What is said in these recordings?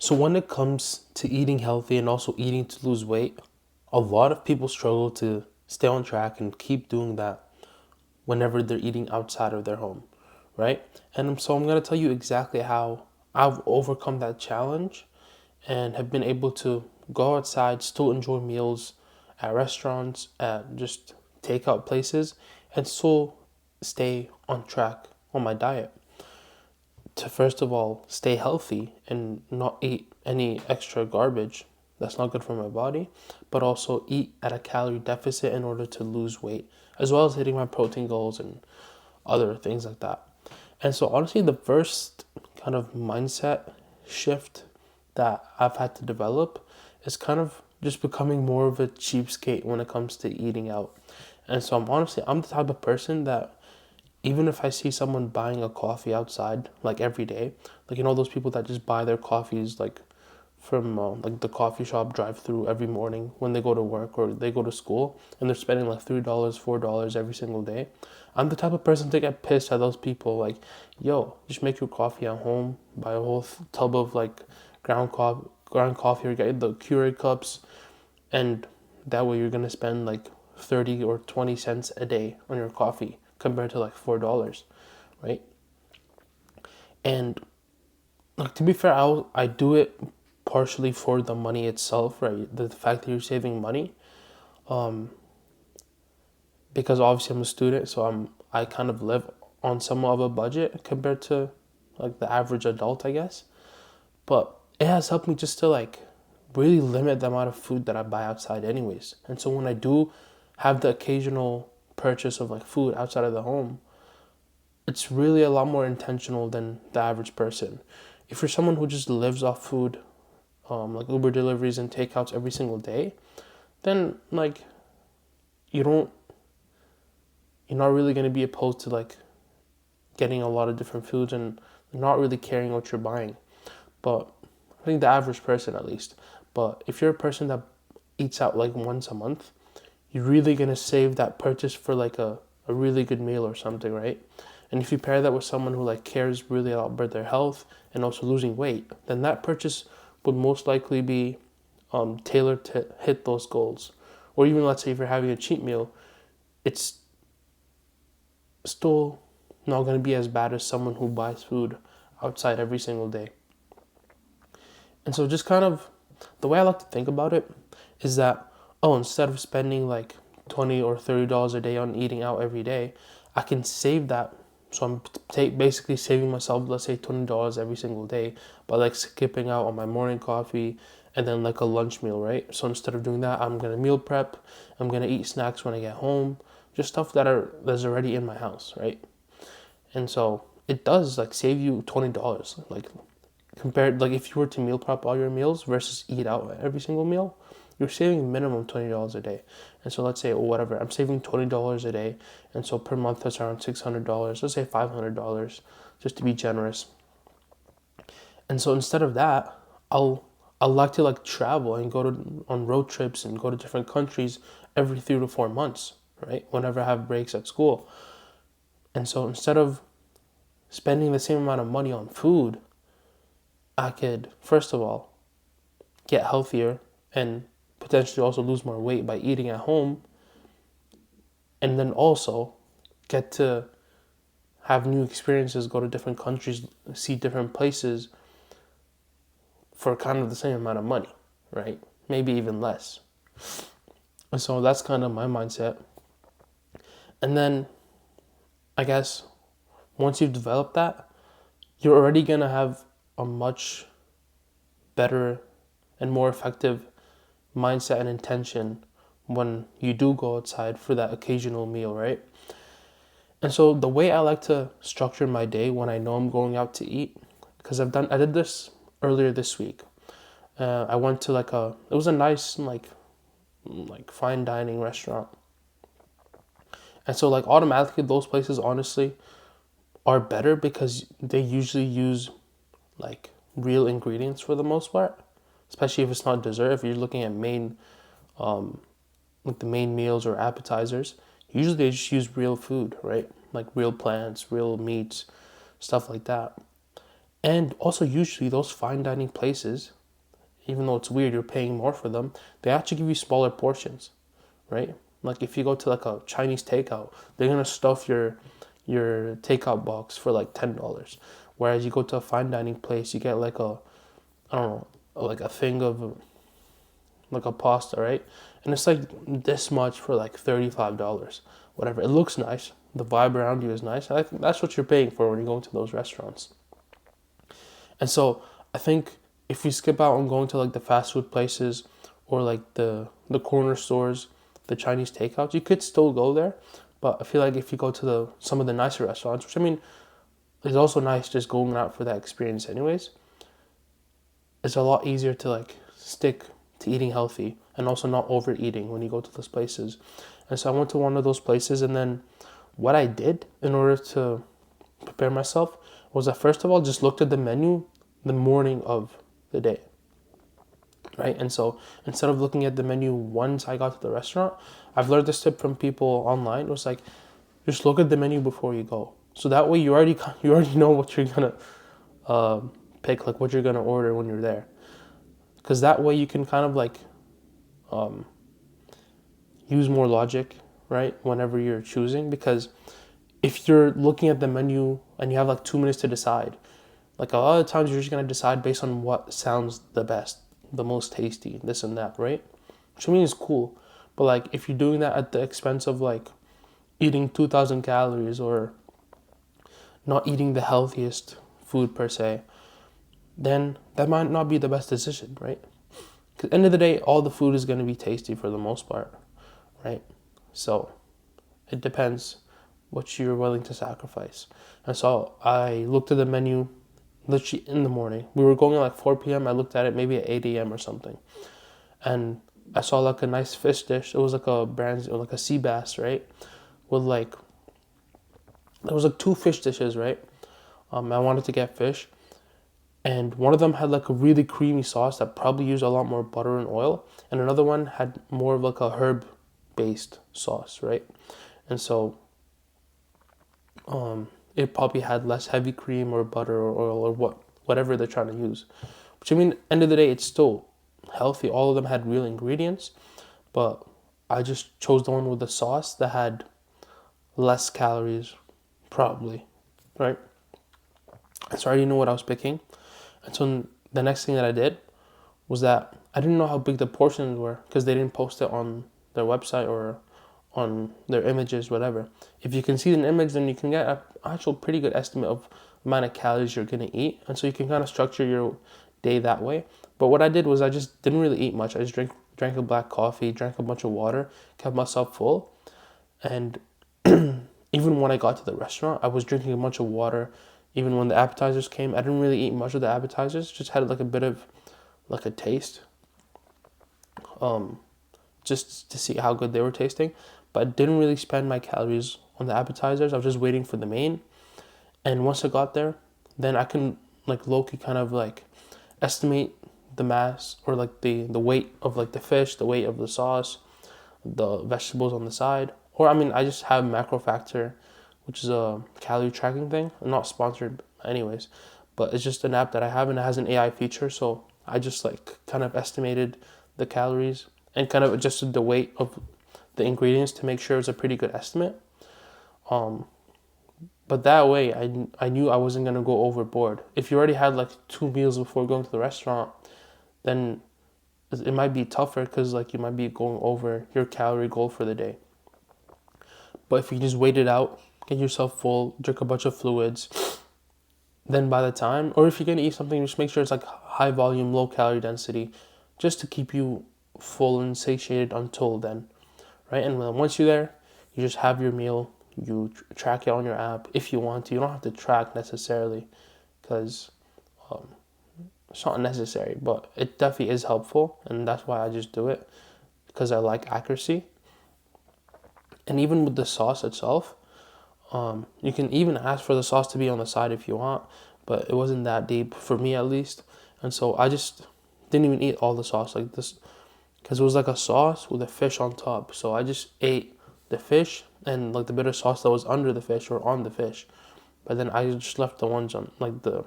So when it comes to eating healthy and also eating to lose weight, a lot of people struggle to stay on track and keep doing that whenever they're eating outside of their home, right? And so I'm going to tell you exactly how I've overcome that challenge and have been able to go outside, still enjoy meals at restaurants, at just takeout places, and still stay on track on my diet. To first of all, stay healthy and not eat any extra garbage that's not good for my body, but also eat at a calorie deficit in order to lose weight, as well as hitting my protein goals and other things like that. And so, honestly, the first kind of mindset shift that I've had to develop is kind of just becoming more of a cheapskate when it comes to eating out. And so, I'm the type of person that even if I see someone buying a coffee outside, like every day, like those people that just buy their coffees like from like the coffee shop drive through every morning when they go to work or they go to school, and they're spending like $3, $4 every single day. I'm the type of person to get pissed at those people. Like, yo, just make your coffee at home. Buy a whole tub of like ground coffee, or get the Keurig cups, and that way you're gonna spend like 30 or 20 cents a day on your coffee compared to like $4, right? And like, to be fair, I do it partially for the money itself, right? The fact that you're saving money, um, because obviously I'm a student, so I kind of live on somewhat of a budget compared to like the average adult, I guess. But it has helped me just to like really limit the amount of food that I buy outside anyways. And so when I do have the occasional purchase of like food outside of the home, it's really a lot more intentional than the average person. If you're someone who just lives off food, like Uber deliveries and takeouts every single day, then like you don't you're not really going to be opposed to like getting a lot of different foods and not really caring what you're buying. But I think the average person, at least. But if you're a person that eats out like once a month, you're really going to save that purchase for like a really good meal or something, right? And if you pair that with someone who like cares really a lot about their health and also losing weight, then that purchase would most likely be tailored to hit those goals. Or even, let's say, if you're having a cheat meal, it's still not going to be as bad as someone who buys food outside every single day. And so just kind of the way I like to think about it is that, oh, instead of spending like $20 or $30 a day on eating out every day, I can save that. So I'm basically saving myself, let's say, $20 every single day by like skipping out on my morning coffee and then like a lunch meal, right? So instead of doing that, I'm gonna meal prep. I'm gonna eat snacks when I get home, just stuff that's already in my house, right? And so it does like save you $20. Like, compared, like, if you were to meal prep all your meals versus eat out every single meal, you're saving minimum $20 a day. And so let's say, or whatever, I'm saving $20 a day, and so per month that's around $600. Let's say $500, just to be generous. And so instead of that, I like to like travel and go to on road trips and go to different countries every 3 to 4 months, right? Whenever I have breaks at school. And so instead of spending the same amount of money on food, I could, first of all, get healthier and potentially also lose more weight by eating at home, and then also get to have new experiences, go to different countries, see different places for kind of the same amount of money, right? Maybe even less. And so that's kind of my mindset. And then I guess once you've developed that, you're already going to have a much better and more effective mindset and intention when you do go outside for that occasional meal, right? And so the way I like to structure my day when I know I'm going out to eat, because I did this earlier this week. I went to it was a nice like fine dining restaurant, and so like automatically those places honestly are better because they usually use like real ingredients for the most part, especially if it's not dessert. If you're looking at um, like the main meals or appetizers, usually they just use real food, right? Like real plants, real meats, stuff like that. And also, usually those fine dining places, even though it's weird, you're paying more for them, they actually give you smaller portions, right? Like if you go to like a Chinese takeout, they're gonna stuff your takeout box for like $10. Whereas you go to a fine dining place, you get like a, I don't know, like a thing of like a pasta, right? And it's like this much for like $35, whatever. It looks nice. The vibe around you is nice. I think that's what you're paying for when you go into those restaurants. And so I think if you skip out on going to like the fast food places or like the corner stores, the Chinese takeouts, you could still go there. But I feel like if you go to the some of the nicer restaurants, which I mean is also nice just going out for that experience anyways, it's a lot easier to like stick to eating healthy and also not overeating when you go to those places. And so I went to one of those places, and then what I did in order to prepare myself was I first of all just looked at the menu the morning of the day, right? And so instead of looking at the menu once I got to the restaurant, I've learned this tip from people online. It was like, just look at the menu before you go. So that way you already know what you're gonna pick, like what you're gonna order when you're there. Because that way you can kind of like um, use more logic, right? Whenever you're choosing, because if you're looking at the menu and you have like 2 minutes to decide, like a lot of times you're just gonna decide based on what sounds the best, the most tasty, this and that, right? Which I mean is cool, but like if you're doing that at the expense of like eating 2,000 calories or not eating the healthiest food per se, then that might not be the best decision, right? Because at the end of the day, all the food is going to be tasty for the most part, right? So it depends what you're willing to sacrifice. And so I looked at the menu literally in the morning. We were going at like 4 p.m. I looked at it maybe at 8 a.m. or something. And I saw like a nice fish dish. It was like a brand, like a sea bass, right? With like, there was like two fish dishes, right? I wanted to get fish. And one of them had like a really creamy sauce that probably used a lot more butter and oil. And another one had more of like a herb based sauce, right? And so it probably had less heavy cream or butter or oil or whatever they're trying to use. Which I mean, end of the day, it's still healthy. All of them had real ingredients, but I just chose the one with the sauce that had less calories, probably, right? So I already knew what I was picking. And so the next thing that I did was that I didn't know how big the portions were because they didn't post it on their website or on their images, whatever. If you can see an image, then you can get an actual pretty good estimate of the amount of calories you're going to eat. And so you can kind of structure your day that way. But what I did was I just didn't really eat much. I just drank a black coffee, drank a bunch of water, kept myself full. And even when I got to the restaurant, I was drinking a bunch of water. Even when the appetizers came, I didn't really eat much of the appetizers. Just had like a bit of like a taste, just to see how good they were tasting. But I didn't really spend my calories on the appetizers. I was just waiting for the main. And once I got there, then I can like low-key kind of like estimate the mass or like the weight of like the fish, the weight of the sauce, the vegetables on the side. Or I mean, I just have Macro Factor, which is a calorie tracking thing. I'm not sponsored anyways, but it's just an app that I have and it has an AI feature. So I just like kind of estimated the calories and kind of adjusted the weight of the ingredients to make sure it's a pretty good estimate. But that way I knew I wasn't going to go overboard. If you already had like 2 meals before going to the restaurant, then it might be tougher because like you might be going over your calorie goal for the day. But if you just wait it out, get yourself full, drink a bunch of fluids, then by the time, or if you're going to eat something, just make sure it's like high volume, low calorie density, just to keep you full and satiated until then, right? And once you're there, you just have your meal, you track it on your app if you want to. You don't have to track necessarily because it's not necessary, but it definitely is helpful, and that's why I just do it because I like accuracy. And even with the sauce itself, you can even ask for the sauce to be on the side if you want, but it wasn't that deep for me at least. And so I just didn't even eat all the sauce like this because it was like a sauce with a fish on top. So I just ate the fish and like the bit of sauce that was under the fish or on the fish. But then I just left the ones on like the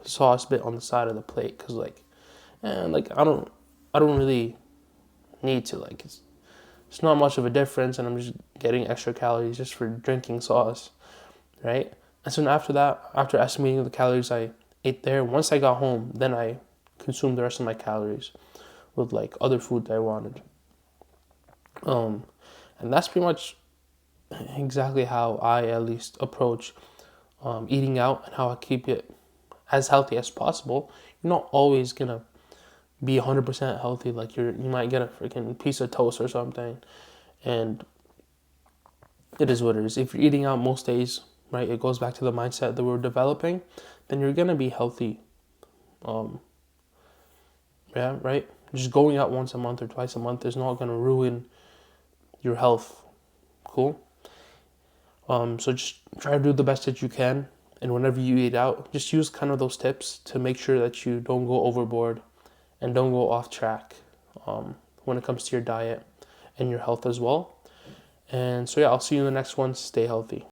sauce bit on the side of the plate, because like I don't really need to, like it's not much of a difference, and I'm just getting extra calories just for drinking sauce, right? And so after that, after estimating the calories I ate there, once I got home, then I consumed the rest of my calories with like other food that I wanted. Um, and that's pretty much exactly how I at least approach eating out, and how I keep it as healthy as possible. You're not always gonna be 100% healthy. Like you might get a freaking piece of toast or something, and it is what it is. If you're eating out most days, right, it goes back to the mindset that we're developing, then you're gonna be healthy. Um, yeah, right. Just going out once a month or twice a month is not gonna ruin your health. Cool. So just try to do the best that you can, and whenever you eat out, just use kind of those tips to make sure that you don't go overboard and don't go off track when it comes to your diet and your health as well. And so yeah, I'll see you in the next one. Stay healthy.